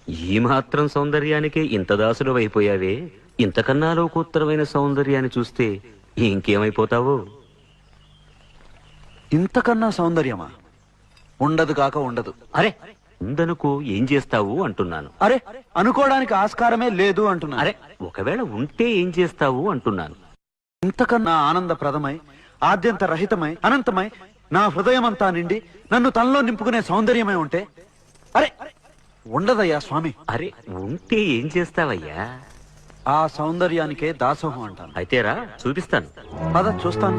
ఈ మాత్రం సౌందర్యానికే ఇంత దాసులు అయిపోయావే, ఇంతకన్నా లోకోత్తరమైన సౌందర్యాన్ని చూస్తే ఇంకేమైపోతావో. ఇంతకన్నా సౌందర్యమా? ఉండదు కాక ఉండదు. అరే ఉందనుకో ఏం చేస్తావు అంటున్నాను. అరే అనుకోవడానికి ఆస్కారమే లేదు అంటున్నా. అరే ఒకవేళ ఉంటే ఏం చేస్తావు అంటున్నాను. ఇంతకన్నా ఆనందప్రదమై, ఆద్యంత రహితమై, అనంతమై, నా హృదయమంతా నిండి నన్ను తనలో నింపుకునే సౌందర్యమై ఉంటే అరే ఉండదయ్యా స్వామి. అరే ఉంటే ఏం చేస్తావయ్యా? ఆ సౌందర్యానికే దాసోహం అంటాను. అయితే రా చూపిస్తాను. పద చూస్తాను.